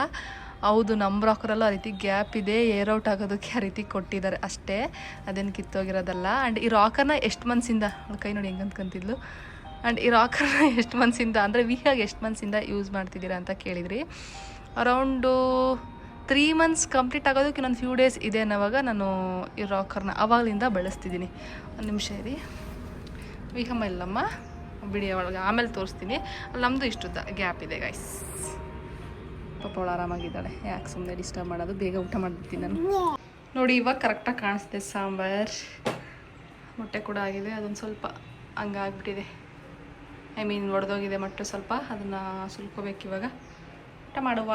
ಹೌದು, ನಮ್ಮ ರಾಕರಲ್ಲೂ ಆ ರೀತಿ ಗ್ಯಾಪ್ ಇದೆ, ಏರ್ ಔಟ್ ಆಗೋದಕ್ಕೆ ಆ ರೀತಿ ಕೊಟ್ಟಿದ್ದಾರೆ ಅಷ್ಟೇ, ಅದೇನು ಕಿತ್ತೋಗಿರೋದಲ್ಲ. ಆ್ಯಂಡ್ ಈ ರಾಕರ್ನ ಎಷ್ಟು ಮಂತ್ಸಿಂದ, ಕೈ ನೋಡಿ ಹೆಂಗೆ ಅಂದ್ಕೊಂತಿದ್ಲು, ಆ್ಯಂಡ್ ಈ ರಾಕರ್ನ ಎಷ್ಟು ಮಂತ್ಸಿಂದ ಅಂದರೆ ವಿಹಾಗೆ ಎಷ್ಟು ಮಂತ್ಸಿಂದ ಯೂಸ್ ಮಾಡ್ತಿದ್ದೀರಾ ಅಂತ ಕೇಳಿದ್ರಿ. ಅರೌಂಡು 3 months ಕಂಪ್ಲೀಟ್ ಆಗೋದಕ್ಕೆ ಇನ್ನೊಂದು ಫ್ಯೂ ಡೇಸ್ ಇದೆ ಅನ್ನೋವಾಗ ನಾನು ಈ ರಾಕರ್ನ ಆವಾಗಲಿಂದ ಬಳಸ್ತಿದ್ದೀನಿ. ಒಂದು ನಿಮಿಷ ಇರಿ, ವಿಹಮ್ಮ ಇಲ್ಲಮ್ಮ ಬಿಡಿ ಒಳಗೆ ಆಮೇಲೆ ತೋರಿಸ್ತೀನಿ. ಅಲ್ಲಿ ನಮ್ಮದು ಇಷ್ಟುದ್ದ ಗ್ಯಾಪ್ ಇದೆ ಗೈಸ್. ಪಾಪ ಅವಳು ಆರಾಮಾಗಿದ್ದಾಳೆ, ಯಾಕೆ ಸುಮ್ಮನೆ ಡಿಸ್ಟರ್ಬ್ ಮಾಡೋದು, ಬೇಗ ಊಟ ಮಾಡಿಬಿಡ್ತೀನಿ ನಾನು. ನೋಡಿ ಇವಾಗ ಕರೆಕ್ಟಾಗಿ ಕಾಣಿಸ್ತೆ ಸಾಂಬಾರು, ಮೊಟ್ಟೆ ಕೂಡ ಆಗಿದೆ, ಅದೊಂದು ಸ್ವಲ್ಪ ಹಂಗಾಗ್ಬಿಟ್ಟಿದೆ, ಐ ಮೀನ್ ಒಡೆದೋಗಿದೆ ಮೊಟ್ಟೆ ಸ್ವಲ್ಪ, ಅದನ್ನು ಸುಲ್ಕೋಬೇಕು ಇವಾಗ ಊಟ ಮಾಡುವ.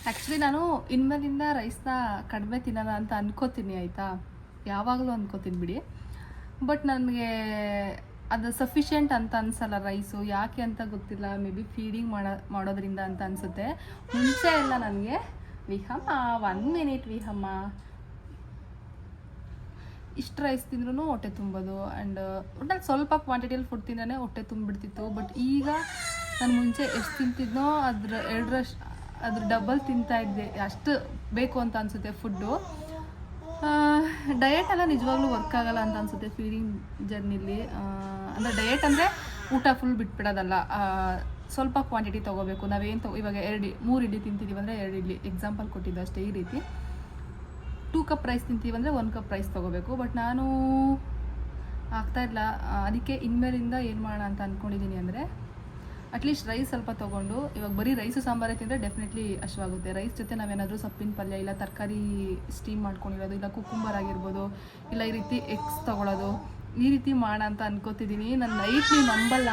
ಆ್ಯಕ್ಚುಲಿ ನಾನು ಇನ್ಮೇಲಿಂದ ರೈಸ್ನ ಕಡಿಮೆ ತಿನ್ನೋಣ ಅಂತ ಅನ್ಕೋತೀನಿ ಆಯಿತಾ, ಯಾವಾಗಲೂ ಅನ್ಕೋತೀನಿ ಬಿಡಿ. ಬಟ್ ನನಗೆ ಅದು ಸಫಿಷಿಯೆಂಟ್ ಅಂತ ಅನಿಸಲ್ಲ ರೈಸು, ಯಾಕೆ ಅಂತ ಗೊತ್ತಿಲ್ಲ, ಮೇ ಬಿ ಫೀಡಿಂಗ್ ಮಾಡೋದ್ರಿಂದ ಅಂತ ಅನಿಸುತ್ತೆ. ಮುಂಚೆ ಎಲ್ಲ ನನಗೆ ವಿಹಮ್ಮ 1 minute ವಿಹಮ್ಮ ಇಷ್ಟು ರೈಸ್ ತಿಂದ್ರೂ ಹೊಟ್ಟೆ ತುಂಬೋದು, ಆ್ಯಂಡ್ ಒಟ್ಟಲ್ಲಿ ಸ್ವಲ್ಪ ಕ್ವಾಂಟಿಟಿಯಲ್ಲಿ ಫುಡ್ ತಿಂದ್ರೆ ಹೊಟ್ಟೆ ತುಂಬಿಡ್ತಿತ್ತು. ಬಟ್ ಈಗ ನಾನು ಮುಂಚೆ ಎಷ್ಟು ತಿಂತಿದ್ನೋ ಅದ್ರ ಡಬಲ್ ತಿಂತಾಯಿದ್ದೆ, ಅಷ್ಟು ಬೇಕು ಅಂತ ಅನಿಸುತ್ತೆ ಫುಡ್ಡು. ಡಯೆಟ್ ಎಲ್ಲ ನಿಜವಾಗ್ಲೂ ವರ್ಕ್ ಆಗಲ್ಲ ಅಂತ ಅನಿಸುತ್ತೆ ಫೀಡಿಂಗ್ ಜರ್ನಿಲಿ. ಅಂದರೆ ಡಯೆಟ್ ಅಂದರೆ ಊಟ ಫುಲ್ ಬಿಟ್ಬಿಡೋದಲ್ಲ, ಸ್ವಲ್ಪ ಕ್ವಾಂಟಿಟಿ ತೊಗೋಬೇಕು. ನಾವೇನು ಇವಾಗ 3 ಇಡ್ಲಿ ತಿಂತಿದ್ದೀವಿ ಅಂದರೆ 2 ಇಡ್ಲಿ ಎಕ್ಸಾಂಪಲ್ ಕೊಟ್ಟಿದ್ದು ಅಷ್ಟೇ. ಈ ರೀತಿ 2 ಕಪ್ ರೈಸ್ ತಿಂತೀವಿ ಅಂದರೆ 1 ಕಪ್ ರೈಸ್ ತೊಗೋಬೇಕು. ಬಟ್ ನಾನು ಆಗ್ತಾಯಿಲ್ಲ, ಅದಕ್ಕೆ ಇನ್ಮೇಲಿಂದ ಏನು ಮಾಡೋಣ ಅಂತ ಅಂದ್ಕೊಂಡಿದ್ದೀನಿ ಅಂದರೆ ಅಟ್ಲೀಸ್ಟ್ ರೈಸ್ ಸ್ವಲ್ಪ ತೊಗೊಂಡು, ಇವಾಗ ಬರೀ ರೈಸು ಸಾಂಬಾರೇ ತಿಂದರೆ ಡೆಫಿನೆಟ್ಲಿ ಹಶ್ವಾಗುತ್ತೆ. ರೈಸ್ ಜೊತೆ ನಾವೇನಾದರೂ ಸೊಪ್ಪಿನ ಪಲ್ಯ ಇಲ್ಲ ತರಕಾರಿ ಸ್ಟೀಮ್ ಮಾಡ್ಕೊಂಡಿರೋದು, ಇಲ್ಲ ಕುಕ್ಕುಂಬರ್ ಆಗಿರ್ಬೋದು, ಇಲ್ಲ ಈ ರೀತಿ ಎಗ್ಸ್ ತೊಗೊಳೋದು, ಈ ರೀತಿ ಮಾಡೋಣ ಅಂತ ಅನ್ಕೋತಿದ್ದೀನಿ. ನನ್ನ ನೈಟ್ ನೀವು ನಂಬಲ್ಲ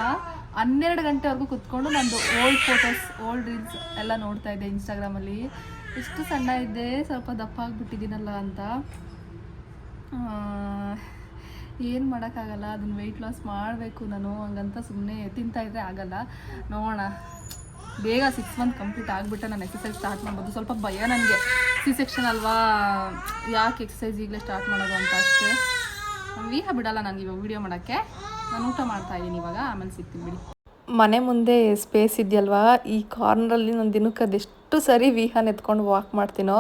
12 ಗಂಟೆವರೆಗೂ ಕುತ್ಕೊಂಡು ನಂದು ಓಲ್ಡ್ ಫೋಟೋಸ್, ಓಲ್ಡ್ ರೀಲ್ಸ್ ಎಲ್ಲ ನೋಡ್ತಾ ಇದ್ದೆ ಇನ್ಸ್ಟಾಗ್ರಾಮಲ್ಲಿ. ಎಷ್ಟು ಸಣ್ಣ ಇದ್ದೆ, ಸ್ವಲ್ಪ ದಪ್ಪ ಆಗಿಬಿಟ್ಟಿದ್ದೀನಲ್ಲ ಅಂತ. ಏನು ಮಾಡೋಕ್ಕಾಗಲ್ಲ, ಅದನ್ನು ವೆಯ್ಟ್ ಲಾಸ್ ಮಾಡಬೇಕು ನಾನು, ಹಂಗಂತ ಸುಮ್ಮನೆ ತಿಂತಾಯಿದ್ರೆ ಆಗಲ್ಲ. ನೋಡೋಣ, ಬೇಗ 6 months ಕಂಪ್ಲೀಟ್ ಆಗಿಬಿಟ್ಟೆ ನಾನು ಎಕ್ಸಸೈಸ್ ಸ್ಟಾರ್ಟ್ ಮಾಡ್ಬೋದು. ಸ್ವಲ್ಪ ಭಯ ನನಗೆ, C-section ಅಲ್ವಾ, ಯಾಕೆ ಎಕ್ಸಸೈಸ್ ಈಗಲೇ ಸ್ಟಾರ್ಟ್ ಮಾಡೋದು ಅಂತ ಅಷ್ಟೇ. ವಿಹ ಬಿಡಲ್ಲ ನನಗೆ ಇವಾಗ ವೀಡಿಯೋ ಮಾಡೋಕ್ಕೆ, ನಾನು ಊಟ ಮಾಡ್ತಾಯಿದ್ದೀನಿ ಇವಾಗ, ಆಮೇಲೆ ಸಿಗ್ತೀನಿ ಬಿಡಿ. ಮನೆ ಮುಂದೆ ಸ್ಪೇಸ್ ಇದೆಯಲ್ವಾ, ಈ ಕಾರ್ನರಲ್ಲಿ ನಾನು ದಿನಕ್ಕೆ ಅದೆಷ್ಟು ಸರಿ ವಿಹಾನ್ ಎತ್ಕೊಂಡು ವಾಕ್ ಮಾಡ್ತೀನೋ,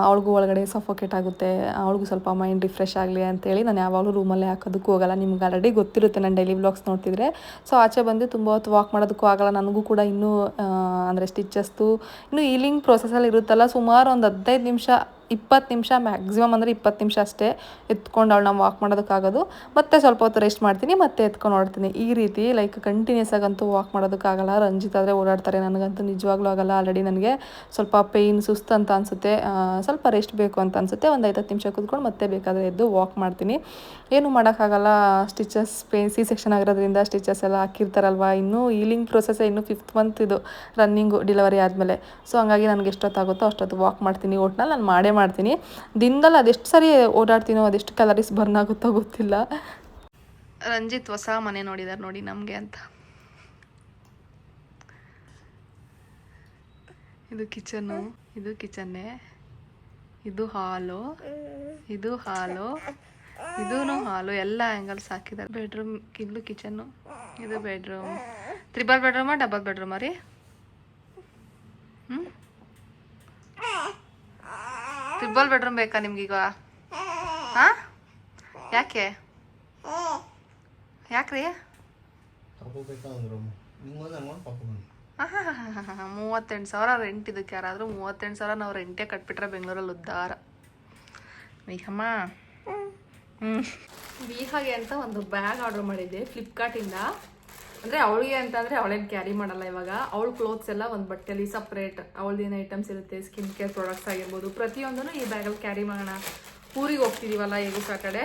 ಅವಳಿಗೂ ಒಳಗಡೆ ಸಫೋಕೇಟ್ ಆಗುತ್ತೆ, ಅವಳಿಗೂ ಸ್ವಲ್ಪ ಮೈಂಡ್ ರಿಫ್ರೆಶ್ ಆಗಲಿ ಅಂತೇಳಿ ನಾನು ಯಾವಾಗಲೂ ರೂಮಲ್ಲೇ ಹಾಕೋದಕ್ಕೂ ಹೋಗಲ್ಲ. ನಿಮ್ಗೆ ಆಲ್ರೆಡಿ ಗೊತ್ತಿರುತ್ತೆ ನಾನು ಡೈಲಿ ವ್ಲಾಗ್ಸ್ ನೋಡ್ತಿದ್ರೆ. ಸೊ ಆಚೆ ಬಂದು ತುಂಬ ಹೊತ್ತು ವಾಕ್ ಮಾಡೋದಕ್ಕೂ ಆಗಲ್ಲ, ನನಗೂ ಕೂಡ ಇನ್ನೂ ಅಂದರೆ ಸ್ಟಿಚಸ್ದು ಇನ್ನೂ ಹೀಲಿಂಗ್ ಪ್ರೊಸೆಸಲ್ಲಿ ಇರುತ್ತಲ್ಲ, ಸುಮಾರು ಒಂದು 15 ನಿಮಿಷ 20 ನಿಮಿಷ ಮ್ಯಾಕ್ಸಿಮಮ್ ಅಂದರೆ 20 ನಿಮಿಷ ಅಷ್ಟೇ ಎತ್ಕೊಂಡು ಅವಳು ನಾವು ವಾಕ್ ಮಾಡೋದಕ್ಕಾಗೋದು. ಮತ್ತೆ ಸ್ವಲ್ಪ ಹೊತ್ತು ರೆಸ್ಟ್ ಮಾಡ್ತೀನಿ, ಮತ್ತೆ ಎತ್ಕೊಂಡು ಓಡ್ತೀನಿ. ಈ ರೀತಿ ಲೈಕ್ ಕಂಟಿನ್ಯೂಸ್ ಆಗಂತೂ ವಾಕ್ ಮಾಡೋದಕ್ಕಾಗಲ್ಲ. ರಂಜಿತ್ ಆದರೆ ಓಡಾಡ್ತಾರೆ, ನನಗಂತೂ ನಿಜವಾಗ್ಲೂ ಆಗಲ್ಲ. ಆಲ್ರೆಡಿ ನನಗೆ ಸ್ವಲ್ಪ ಪೇಯ್ನ್ ಸುಸ್ತು ಅಂತ ಅನಿಸುತ್ತೆ, ಸ್ವಲ್ಪ ರೆಸ್ಟ್ ಬೇಕು ಅಂತ ಅನಿಸುತ್ತೆ. ಒಂದು 5-10 ನಿಮಿಷ ಕೂತ್ಕೊಂಡು ಮತ್ತೆ ಬೇಕಾದರೆ ಎದ್ದು ವಾಕ್ ಮಾಡ್ತೀನಿ. ಏನು ಮಾಡೋಕ್ಕಾಗಲ್ಲ, ಸ್ಟಿಚಸ್ C-section ಆಗಿರೋದ್ರಿಂದ ಸ್ಟಿಚಸ್ ಎಲ್ಲ ಹಾಕಿರ್ತಾರಲ್ವ, ಇನ್ನೂ ಹೀಲಿಂಗ್ ಪ್ರೊಸೆಸ್ಸೇ ಇನ್ನೂ 5th month ಇದು ರನ್ನಿಂಗು ಡೆಲಿವರಿ ಆದಮೇಲೆ. ಸೊ ಹಂಗಾಗಿ ನನಗೆ ಎಷ್ಟೊತ್ತಾಗುತ್ತೋ ಅಷ್ಟೊತ್ತು ವಾಕ್ ಮಾಡ್ತೀನಿ. ಒಟ್ನಲ್ಲಿ ನಾನು ಮಾಡೇ ಮಾಡ್ತೀನಿ ದಿನದಲ್ಲಿ. ಅದೆಷ್ಟು ಸರಿ ಓಡಾಡ್ತೀನೋ, ಅದೆಷ್ಟು ಕ್ಯಾಲರೀಸ್ ಬರ್ನ್ ಆಗುತ್ತೋ ಗೊತ್ತಿಲ್ಲ. ರಂಜಿತ್ ಹೊಸ ಮನೆ ನೋಡಿದಾರೆ ನೋಡಿ ನಮಗೆ ಅಂತ. ಇದು ಕಿಚನ್ನು, ಇದು ಕಿಚನ್ನೇ, ಇದು ಹಾಲು, ಇದು ಹಾಲು, ಇದೂ ಹಾಲು, ಎಲ್ಲ ಆ್ಯಂಗಲ್ಸ್ ಹಾಕಿದ್ದಾರೆ. ಬೆಡ್ರೂಮ್, ಇಲ್ಲೂ ಕಿಚನ್ನು, ಇದು ಬೆಡ್ರೂಮ್. 3 ಬೆಡ್ರೂಮಾ 2 ಬೆಡ್ರೂಮಾ ರೀ? 3 ಬೆಡ್ರೂಮ್ ಬೇಕಾ ನಿಮ್ಗೀಗ? ಹಾಂ, ಯಾಕೆ ಯಾಕ್ರಿ? 38,000 ರೆಂಟ್. ಇದಕ್ಕೆ ಯಾರಾದರೂ 38,000 ನಾವು ರೆಂಟೇ ಕಟ್ಬಿಟ್ರೆ ಬೆಂಗಳೂರಲ್ಲಿ ಉದ್ಧಾರ. ವಿಹಮ್ಮ ವಿಹಾಗೆ ಅಂತ ಒಂದು ಬ್ಯಾಗ್ ಆರ್ಡರ್ ಮಾಡಿದ್ದೆ ಫ್ಲಿಪ್ಕಾರ್ಟಿಂದ. ಅಂದರೆ ಅವಳಿಗೆ ಅಂತಂದರೆ ಅವಳೇನು ಕ್ಯಾರಿ ಮಾಡಲ್ಲ ಇವಾಗ. ಅವಳ ಕ್ಲೋತ್ಸ್ ಎಲ್ಲ ಒಂದು ಬಟ್ಟೆಯಲ್ಲಿ ಸಪ್ರೇಟ್, ಅವಳದೇನು ಐಟಮ್ಸ್ ಇರುತ್ತೆ, ಸ್ಕಿನ್ ಕೇರ್ ಪ್ರಾಡಕ್ಟ್ಸ್ ಆಗಿರ್ಬೋದು, ಪ್ರತಿಯೊಂದನ್ನು ಈ ಬ್ಯಾಗಲ್ಲಿ ಕ್ಯಾರಿ ಮಾಡೋಣ. ಊರಿಗೆ ಹೋಗ್ತಿದ್ದೀವಲ್ಲ ಈಗ ಸಾಟರ್ಡೆ,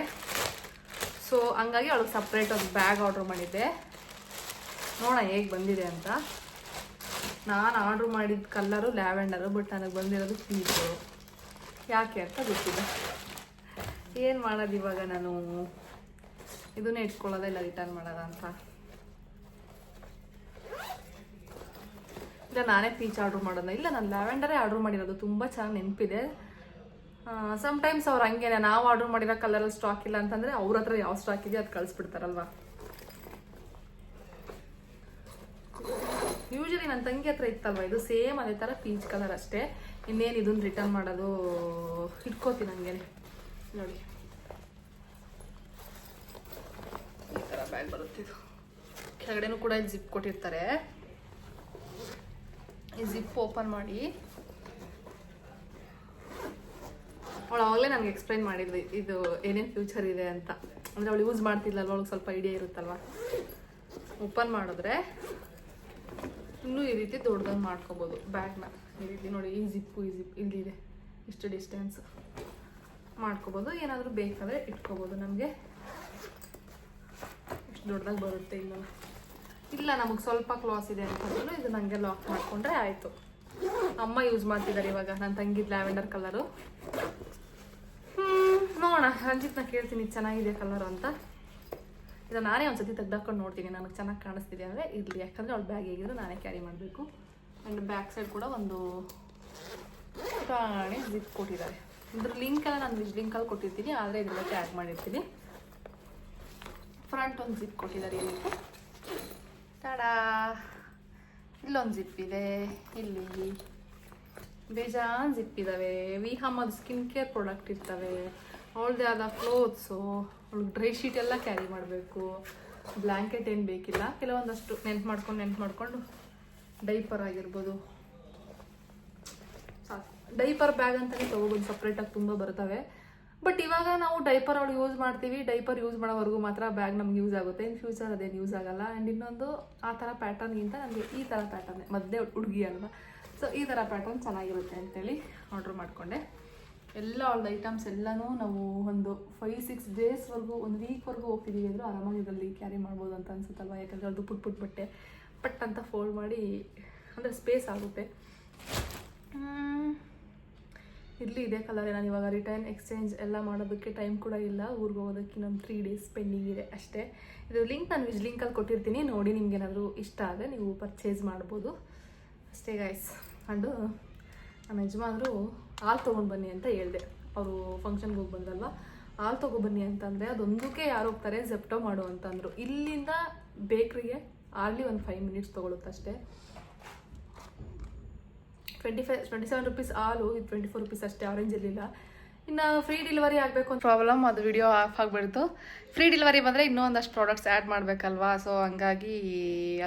ಸೊ ಹಂಗಾಗಿ ಅವಳಿಗೆ ಸಪ್ರೇಟ್ ಒಂದು ಬ್ಯಾಗ್ ಆರ್ಡ್ರ್ ಮಾಡಿದ್ದೆ. ನೋಡೋಣ ಹೇಗೆ ಬಂದಿದೆ ಅಂತ. ನಾನು ಆರ್ಡ್ರ್ ಮಾಡಿದ ಕಲ್ಲರು ಲ್ಯಾವೆಂಡರು, ಬಟ್ ನನಗೆ ಬಂದಿರೋದು ಪೀಚು. ಯಾಕೆ ಅಂತ ಗೊತ್ತಿಲ್ಲ. ಏನು ಮಾಡೋದು ಇವಾಗ ನಾನು? ಇದನ್ನೇ ಇಟ್ಕೊಳ್ಳೋದ ಇಲ್ಲ ರಿಟರ್ನ್ ಮಾಡೋದ ಅಂತ. ಇಲ್ಲ ನಾನೇ ಪೀಚ್ ಆರ್ಡ್ರ್ ಮಾಡೋಣ. ಇಲ್ಲ ನಾನು ಲ್ಯಾವೆಂಡರೇ ಆರ್ಡ್ರ್ ಮಾಡಿರೋದು, ತುಂಬ ಚೆನ್ನಾಗಿ ನೆನಪಿದೆ. ಸಮ್ಟೈಮ್ಸ್ ಅವ್ರು ಹಂಗೇನೆ, ನಾವು ಆರ್ಡ್ರ್ ಮಾಡಿರೋ ಕಲರಲ್ಲಿ ಸ್ಟಾಕ್ ಇಲ್ಲ ಅಂತಂದರೆ ಅವ್ರ ಹತ್ರ ಯಾವ ಸ್ಟಾಕ್ ಇದೆಯೋ ಅದು ಕಳಿಸ್ಬಿಡ್ತಾರಲ್ವ. ಯೂಶಲಿ ನನ್ನ ತಂಗಿ ಹತ್ರ ಇತ್ತಲ್ವ ಇದು ಸೇಮ್ ಅದೇ ಥರ ಪೀಚ್ ಕಲರ್ ಅಷ್ಟೇ. ಇನ್ನೇನು ಇದನ್ನು ರಿಟರ್ನ್ ಮಾಡೋದು ಇಟ್ಕೋತೀನಿ ಹಂಗೇನೆ. ನೋಡಿ ಈ ಥರ ಬ್ಯಾಗ್ ಬರುತ್ತಿದ್ದು, ಕೆಳಗಡೆನೂ ಕೂಡ ಇಲ್ಲಿ ಜಿಪ್ ಕೊಟ್ಟಿರ್ತಾರೆ. ಈ ಜಿಪ್ ಓಪನ್ ಮಾಡಿ ಅವಳು ಆವಾಗಲೇ ನನಗೆ ಎಕ್ಸ್ಪ್ಲೈನ್ ಮಾಡಿದ್ವಿ ಇದು ಏನೇನು ಫ್ಯೂಚರ್ ಇದೆ ಅಂತ. ಅಂದರೆ ಅವಳು ಯೂಸ್ ಮಾಡ್ತಿದ್ಲಲ್ವ, ಅವಳಿಗೆ ಸ್ವಲ್ಪ ಐಡಿಯಾ ಇರುತ್ತಲ್ವ. ಓಪನ್ ಮಾಡಿದ್ರೆ ಇನ್ನೂ ಈ ರೀತಿ ದೊಡ್ಡದಾಗಿ ಮಾಡ್ಕೋಬೋದು ಬ್ಯಾಗ್ನ. ಈ ರೀತಿ ನೋಡಿ, ಈ ಜಿಪ್ ಇಲ್ಲಿದೆ, ಇಷ್ಟು ಡಿಸ್ಟೆನ್ಸ್ ಮಾಡ್ಕೋಬೋದು. ಏನಾದರೂ ಬೇಕಾದರೆ ಇಟ್ಕೋಬೋದು. ನಮಗೆ ಇಷ್ಟು ದೊಡ್ಡದಾಗಿ ಬರುತ್ತೆ. ಇನ್ನು ಇಲ್ಲ ನಮಗೆ ಸ್ವಲ್ಪ ಕ್ಲಾಸ್ ಇದೆ ಅಂತಂದ್ರೂ ಇದು ನನಗೆ ಲಾಕ್ ಮಾಡಿಕೊಂಡ್ರೆ ಆಯಿತು. ಅಮ್ಮ ಯೂಸ್ ಮಾಡ್ತಿದ್ದಾರೆ ಇವಾಗ, ನನ್ನ ತಂಗಿದ್ದು ಲ್ಯಾವೆಂಡರ್ ಕಲರು. ನೋಡೋಣ, ರಂಜಿತ್ನ ಕೇಳ್ತೀನಿ ಚೆನ್ನಾಗಿದೆ ಕಲರ್ ಅಂತ. ಇದು ನಾನೇ ಒಂದ್ಸತಿ ತೆಗ್ದಾಕೊಂಡು ನೋಡ್ತೀನಿ, ನನಗೆ ಚೆನ್ನಾಗಿ ಕಾಣಿಸ್ತಿದೆ ಅಂದರೆ ಇರಲಿ, ಯಾಕಂದರೆ ಅವ್ಳು ಬ್ಯಾಗ್ ಹೇಗಿದ್ರು ನಾನೇ ಕ್ಯಾರಿ ಮಾಡಬೇಕು. ಆ್ಯಂಡ್ ಬ್ಯಾಕ್ ಸೈಡ್ ಕೂಡ ಒಂದು ಪುಟಾಣಿ ಜಿಪ್ ಕೊಟ್ಟಿದ್ದಾರೆ. ಇದ್ರ ಲಿಂಕೆಲ್ಲ ನಾನು ಲಿಂಕಲ್ಲಿ ಕೊಟ್ಟಿರ್ತೀನಿ, ಆದರೆ ಇದೆಲ್ಲ ಟ್ಯಾಗ್ ಮಾಡಿರ್ತೀನಿ. ಫ್ರಂಟ್ ಒಂದು ಜಿಪ್ ಕೊಟ್ಟಿದ್ದಾರೆ ಇಲ್ಲಿ. ಟಾಡಾ, ಇಲ್ಲೊಂದು ಜಿಪ್ ಇದೆ, ಇಲ್ಲಿ ಬೇಜಾನ್ ಜಿಪ್ ಇದ್ದಾವೆ. ವಿಹಮ್ಮದು ಸ್ಕಿನ್ ಕೇರ್ ಪ್ರಾಡಕ್ಟ್ ಇರ್ತವೆ, ಅವಳದೇ ಆದ ಕ್ಲೋತ್ಸು, ಅವ್ಳಿಗೆ ಡ್ರೈ ಶೀಟ್ ಎಲ್ಲ ಕ್ಯಾರಿ ಮಾಡಬೇಕು. ಬ್ಲ್ಯಾಂಕೆಟ್ ಏನು ಬೇಕಿಲ್ಲ, ಕೆಲವೊಂದಷ್ಟು ನೆನ್ಪು ಮಾಡ್ಕೊಂಡು ಡೈಪರ್ ಆಗಿರ್ಬೋದು. ಡೈಪರ್ ಬ್ಯಾಗ್ ಅಂತಲೇ ತೊಗೊಬೋದು, ಸಪ್ರೇಟಾಗಿ ತುಂಬ ಬರ್ತವೆ. ಬಟ್ ಇವಾಗ ನಾವು ಡೈಪರ್ ಅವಳು ಯೂಸ್ ಮಾಡ್ತೀವಿ, ಡೈಪರ್ ಯೂಸ್ ಮಾಡೋವರೆಗೂ ಮಾತ್ರ ಬ್ಯಾಗ್ ನಮ್ಗೆ ಯೂಸ್ ಆಗುತ್ತೆ. ಇನ್ ಫ್ಯೂಚರ್ ಅದೇನು ಯೂಸ್ ಆಗಲ್ಲ. ಆ್ಯಂಡ್ ಇನ್ನೊಂದು ಆ ಥರ ಪ್ಯಾಟರ್ನ್ಗಿಂತ ನನಗೆ ಈ ಥರ ಪ್ಯಾಟರ್ನ್ ಮಧ್ಯೆ ಹುಡುಗಿ ಅಲ್ವಾ, ಸೊ ಈ ಥರ ಪ್ಯಾಟರ್ನ್ ಚೆನ್ನಾಗಿರುತ್ತೆ ಅಂತೇಳಿ ಆರ್ಡ್ರ್ ಮಾಡಿಕೊಂಡೆ. ಎಲ್ಲ ಅವಳದ ಐಟಮ್ಸ್ ಎಲ್ಲನೂ ನಾವು ಒಂದು 5-6 ಡೇಸ್ವರೆಗೂ, ಒಂದು ವೀಕ್ವರೆಗೂ ಹೋಗ್ತಿದ್ದೀವಿ ಅಂದರೂ ಆರಾಮಾಗಿ ಇದರಲ್ಲಿ ಕ್ಯಾರಿ ಮಾಡ್ಬೋದು ಅಂತ ಅನ್ಸುತ್ತಲ್ವ. ಯಾಕಂದರೆ ಅದು ಪುಟ್ ಬಟ್ಟೆ ಪಟ್ ಅಂತ ಫೋಲ್ಡ್ ಮಾಡಿ, ಅಂದರೆ ಸ್ಪೇಸ್ ಆಗುತ್ತೆ. ಇರಲಿ, ಇದೇ ಕಲರೇ. ನಾನು ಇವಾಗ ರಿಟರ್ನ್ ಎಕ್ಸ್ಚೇಂಜ್ ಎಲ್ಲ ಮಾಡೋದಕ್ಕೆ ಟೈಮ್ ಕೂಡ ಇಲ್ಲ, ಊರಿಗೆ ಹೋಗೋದಕ್ಕೆ ಇನ್ನೊಂದು 3 ಡೇಸ್ ಪೆಂಡಿಂಗ್ ಇದೆ ಅಷ್ಟೇ. ಇದು ಲಿಂಕ್ ನಾನು ಲಿಂಕಲ್ಲಿ ಕೊಟ್ಟಿರ್ತೀನಿ, ನೋಡಿ ನಿಮ್ಗೆ ಏನಾದರೂ ಇಷ್ಟ ಆದರೆ ನೀವು ಪರ್ಚೇಸ್ ಮಾಡ್ಬೋದು ಅಷ್ಟೇ ಗೈಸ್. ಅಂಡು ನಮ್ಮ ಯಜಮಾನರು ಹಾಲು ತೊಗೊಂಡು ಬನ್ನಿ ಅಂತ ಹೇಳಿದೆ. ಅವರು ಫಂಕ್ಷನ್ಗೆ ಹೋಗಿ ಬಂದಲ್ವ, ಹಾಲು ತೊಗೊಬನ್ನಿ ಅಂತಂದರೆ ಅದೊಂದಕ್ಕೆ ಯಾರು ಹೋಗ್ತಾರೆ, ಜೆಪ್ಟೋ ಮಾಡು ಅಂತಂದರು. ಇಲ್ಲಿಂದ ಬೇಕ್ರಿಗೆ ಹಾರ್ಡ್ಲಿ ಒಂದು 5 ಮಿನಿಟ್ಸ್ ತೊಗೊಳುತ್ತೆ ಅಷ್ಟೇ. 27 ರುಪೀಸ್ ಹಾಲು, ಇದು 24 ರುಪೀಸ್ ಅಷ್ಟೇ. ಆರೆಂಜ್ ಇರಲಿಲ್ಲ. ಇನ್ನು ಫ್ರೀ ಡೆಲಿವರಿ ಆಗಬೇಕು ಅಂತ ಪ್ರಾಬ್ಲಮ್, ಅದು ವಿಡಿಯೋ ಆಫ್ ಆಗಿಬಿಡ್ತು. ಫ್ರೀ ಡೆಲಿವರಿ ಬಂದರೆ ಇನ್ನೂ ಒಂದಷ್ಟು ಪ್ರಾಡಕ್ಟ್ಸ್ ಆ್ಯಡ್ ಮಾಡಬೇಕಲ್ವಾ, ಸೊ ಹಂಗಾಗಿ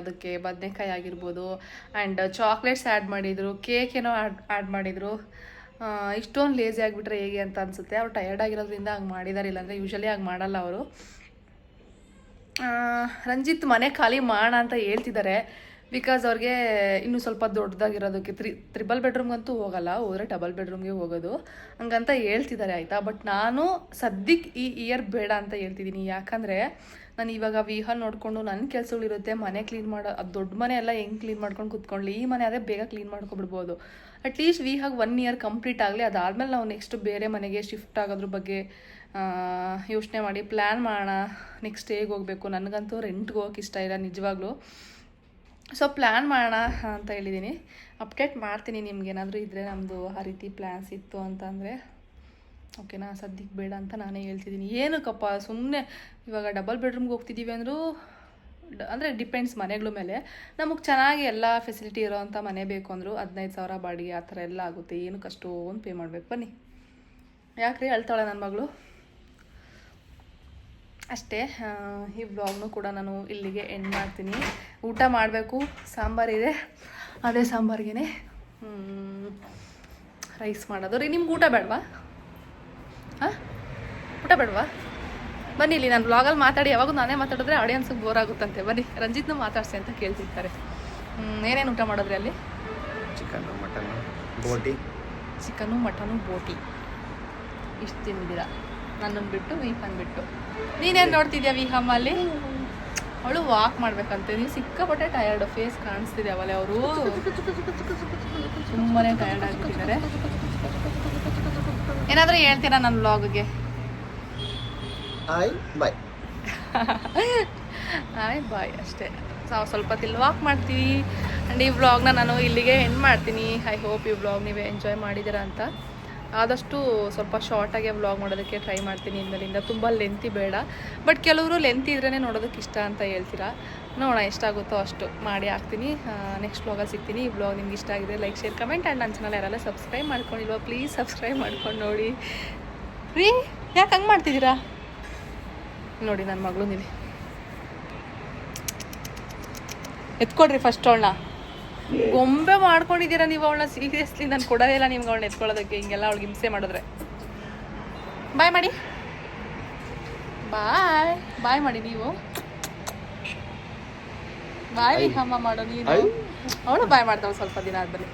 ಅದಕ್ಕೆ ಬದನೆಕಾಯಿ ಆಗಿರ್ಬೋದು ಆ್ಯಂಡ್ ಚಾಕ್ಲೇಟ್ಸ್ ಆ್ಯಡ್ ಮಾಡಿದರು, ಕೇಕ್ ಏನೋ ಆ್ಯಡ್ ಮಾಡಿದರು. ಇಷ್ಟೊಂದು ಲೇಸಿ ಆಗಿಬಿಟ್ರೆ ಹೇಗೆ ಅಂತ ಅನಿಸುತ್ತೆ. ಅವ್ರು ಟಯರ್ಡ್ ಆಗಿರೋದ್ರಿಂದ ಹಂಗೆ ಮಾಡಿದಾರೆ, ಇಲ್ಲಾಂದರೆ ಯೂಶಲಿ ಹಂಗೆ ಮಾಡಲ್ಲ ಅವರು. ರಂಜಿತ್ ಮನೆ ಖಾಲಿ ಮಾಡೋಣ ಅಂತ ಹೇಳ್ತಿದ್ದಾರೆ, ಬಿಕಾಸ್ ಅವ್ರಿಗೆ ಇನ್ನೂ ಸ್ವಲ್ಪ ದೊಡ್ಡದಾಗಿರೋದಕ್ಕೆ. 3 ಬೆಡ್ರೂಮ್ಗಂತೂ ಹೋಗಲ್ಲ, ಹೋದರೆ 2 ಬೆಡ್ರೂಮ್ಗೆ ಹೋಗೋದು ಹಂಗಂತ ಹೇಳ್ತಿದ್ದಾರೆ ಆಯಿತಾ. ಬಟ್ ನಾನು ಸದ್ಯಕ್ಕೆ ಈ ಇಯರ್ ಬೇಡ ಅಂತ ಹೇಳ್ತಿದ್ದೀನಿ. ಯಾಕಂದರೆ ನಾನು ಇವಾಗ ವಿಹಾಲ್ ನೋಡಿಕೊಂಡು ನನ್ನ ಕೆಲಸಗಳಿರುತ್ತೆ, ಮನೆ ಕ್ಲೀನ್ ಮಾಡೋ, ಅದು ದೊಡ್ಡ ಮನೆ ಎಲ್ಲ ಹೆಂಗೆ ಕ್ಲೀನ್ ಮಾಡ್ಕೊಂಡು ಕೂತ್ಕೊಳ್ಳಿ. ಈ ಮನೆ ಅದೇ ಬೇಗ ಕ್ಲೀನ್ ಮಾಡ್ಕೊಬಿಡ್ಬೋದು. ಅಟ್ಲೀಸ್ಟ್ ವಿಹಾಗ್ 1 ಇಯರ್ ಕಂಪ್ಲೀಟ್ ಆಗಲಿ, ಅದಾದಮೇಲೆ ನಾವು ನೆಕ್ಸ್ಟ್ ಬೇರೆ ಮನೆಗೆ ಶಿಫ್ಟ್ ಆಗೋದ್ರ ಬಗ್ಗೆ ಯೋಚನೆ ಮಾಡಿ ಪ್ಲ್ಯಾನ್ ಮಾಡೋಣ. ನೆಕ್ಸ್ಟ್ ಹೇಗೆ ಹೋಗಬೇಕು. ನನಗಂತೂ ರೆಂಟ್ಗೆ ಹೋಗೋಕೆ ಇಷ್ಟ ಇಲ್ಲ ನಿಜವಾಗ್ಲೂ. ಸೊ ಪ್ಲ್ಯಾನ್ ಮಾಡೋಣ ಅಂತ ಹೇಳಿದ್ದೀನಿ. ಅಪ್ಡೇಟ್ ಮಾಡ್ತೀನಿ ನಿಮ್ಗೇನಾದರೂ ಇದ್ದರೆ, ನಮ್ಮದು ಆ ರೀತಿ ಪ್ಲ್ಯಾನ್ಸ್ ಇತ್ತು ಅಂತಂದರೆ. ಓಕೆನಾ, ಸದ್ಯಕ್ಕೆ ಬೇಡ ಅಂತ ನಾನೇ ಹೇಳ್ತಿದ್ದೀನಿ. ಏನಕ್ಕಪ್ಪ ಸುಮ್ಮನೆ ಇವಾಗ 2 ಬೆಡ್ರೂಮ್ಗೆ ಹೋಗ್ತಿದ್ದೀವಿ ಅಂದರೂ, ಅಂದರೆ ಡಿಪೆಂಡ್ಸ್ ಮನೆಗಳ ಮೇಲೆ. ನಮಗೆ ಚೆನ್ನಾಗಿ ಎಲ್ಲ ಫೆಸಿಲಿಟಿ ಇರೋವಂಥ ಮನೆ ಬೇಕು ಅಂದರು 15,000 ಬಾಡಿಗೆ ಆ ಥರ ಎಲ್ಲ ಆಗುತ್ತೆ. ಏನಕ್ಕೆ ಅಷ್ಟೊಂದು ಪೇ ಮಾಡಬೇಕು. ಬನ್ನಿ, ಯಾಕ್ರಿ ಅಳ್ತಾಳೆ ನನ್ನ ಮಗಳು ಅಷ್ಟೇ. ಈ ವ್ಲಾಗ್ನು ಕೂಡ ನಾನು ಇಲ್ಲಿಗೆ ಎಂಡ್ ಮಾಡ್ತೀನಿ. ಊಟ ಮಾಡಬೇಕು, ಸಾಂಬಾರಿದೆ, ಅದೇ ಸಾಂಬಾರಿಗೇ ರೈಸ್ ಮಾಡೋದು ರೀ. ನಿಮ್ಗೆ ಊಟ ಬೇಡವಾ? ಹಾಂ, ಊಟ ಬೇಡವಾ? ಬನ್ನಿ, ಇಲ್ಲಿ ನಾನು ವ್ಲಾಗಲ್ಲಿ ಮಾತಾಡಿ ಯಾವಾಗ ನಾನೇ ಮಾತಾಡಿದ್ರೆ ಆಡಿಯನ್ಸ್ಗೆ ಬೋರ್ ಆಗುತ್ತಂತೆ. ಬನ್ನಿ, ರಂಜಿತ್ನ ಮಾತಾಡ್ಸಿ ಅಂತ ಕೇಳ್ತಿರ್ತಾರೆ. ಏನೇನು ಊಟ ಮಾಡೋದ್ರಿ ಅಲ್ಲಿ? ಚಿಕನ್ನು, ಮಟನ್ನು, ಬೋಟಿ. ಚಿಕನ್ನು, ಮಟನು, ಬೋಟಿ ಇಷ್ಟು ತಿಂದಿದ್ದೀರಾ ನನ್ನನ್ನು ಬಿಟ್ಟು, ವೀಹನ್ ಬಿಟ್ಟು. ನೀನೇನು ನೋಡ್ತಿದ್ಯಾ ವಿಹಮ್ಮ ಅಲ್ಲಿ? ಅವಳು ವಾಕ್ ಮಾಡ್ಬೇಕಂತೆ. ನೀವು ಸಿಕ್ಕಾಪಟ್ಟೆ ಟಯರ್ಡ್, ಫೇಸ್ ಕಾಣಿಸ್ತಿದೆ ಅವಲೇ. ಅವರು ತುಂಬಾ ಟಯರ್ಡ್ ಆಗಿಬಿಟ್ಟಿದ್ದಾರೆ. ಏನಾದರೂ ಹೇಳ್ತೀರಾ ನನ್ನ ವ್ಲಾಗ್ಗೆ? Hi bye. ಹಾಯ್ ಬಾಯ್ ಅಷ್ಟೇ. ನಾವು ಸ್ವಲ್ಪ ಹೊತ್ತಿಲ್ಲಿ ವಾಕ್ ಮಾಡ್ತೀವಿ. ಆ್ಯಂಡ್ ಈ ವ್ಲಾಗ್ನ ನಾನು ಇಲ್ಲಿಗೆ ಎಂಡ್ ಮಾಡ್ತೀನಿ. ಐ ಹೋಪ್ ಈ ವ್ಲಾಗ್ ನೀವು ಎಂಜಾಯ್ ಮಾಡಿದ್ದೀರಾ ಅಂತ. ಆದಷ್ಟು ಸ್ವಲ್ಪ ಶಾರ್ಟಾಗೆ ವ್ಲಾಗ್ ಮಾಡೋದಕ್ಕೆ ಟ್ರೈ ಮಾಡ್ತೀನಿ ಇನ್ಮೇಲಿಂದ. ತುಂಬ ಲೆಂತಿ ಬೇಡ, ಬಟ್ ಕೆಲವರು ಲೆಂತಿ ಇದ್ರೇ ನೋಡೋದಕ್ಕೆ ಇಷ್ಟ ಅಂತ ಹೇಳ್ತೀರಾ. ನೋಡೋಣ ಎಷ್ಟಾಗುತ್ತೋ ಅಷ್ಟು ಮಾಡಿ ಹಾಕ್ತೀನಿ. ನೆಕ್ಸ್ಟ್ ವ್ಲಾಗಲ್ಲಿ ಸಿಗ್ತೀನಿ. ಈ ವ್ಲಾಗ್ ನಿಮ್ಗೆ ಇಷ್ಟ ಆಗಿದೆ ಲೈಕ್ ಶೇರ್ ಕಮೆಂಟ್ ಆ್ಯಂಡ್ ನನ್ನ ಚಾನಲ್ ಯಾರೆಲ್ಲ ಸಬ್ಸ್ಕ್ರೈಬ್ ಮಾಡ್ಕೊಂಡಿಲ್ವ ಪ್ಲೀಸ್ ಸಬ್ಸ್ಕ್ರೈಬ್ ಮಾಡ್ಕೊಂಡು ನೋಡಿ ರೀ. ಯಾಕೆ ಹಂಗೆ ಮಾಡ್ತಿದ್ದೀರಾ ನೋಡಿ ನನ್ನ ಮಗಳು ನೀನು ಎತ್ಕೊಡ್ರಿ ಫಸ್ಟ್ ಅವಳನ್ನ. ಗೊಂಬೆ ಮಾಡ್ಕೊಂಡಿದ್ದೀರಾ ನೀವು ಅವಳನ್ನ. ಸೀರಿಯಸ್ಲಿ ನಾನು ಕೊಡೋದೇ ಇಲ್ಲ ನಿಮ್ಗೆ ಅವಳನ್ನ ಎತ್ಕೊಳ್ಳೋದಕ್ಕೆ. ಹಿಂಗೆಲ್ಲ ಅವಳಿಗೆ ಹಿಂಸೆ ಮಾಡಿದ್ರೆ. ಬಾಯ್ ಮಾಡಿ, ಬಾಯ್ ಬಾಯ್ ಮಾಡಿ ನೀವು. ಬಾಯ್ ಅಮ್ಮ ಮಾಡೋ ನೀನು. ಅವಳು ಬಾಯ್ ಮಾಡ್ತಾಳೆ ಸ್ವಲ್ಪ ದಿನ ಆದಮೇಲೆ.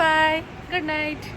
ಬಾಯ್, ಗುಡ್ ನೈಟ್.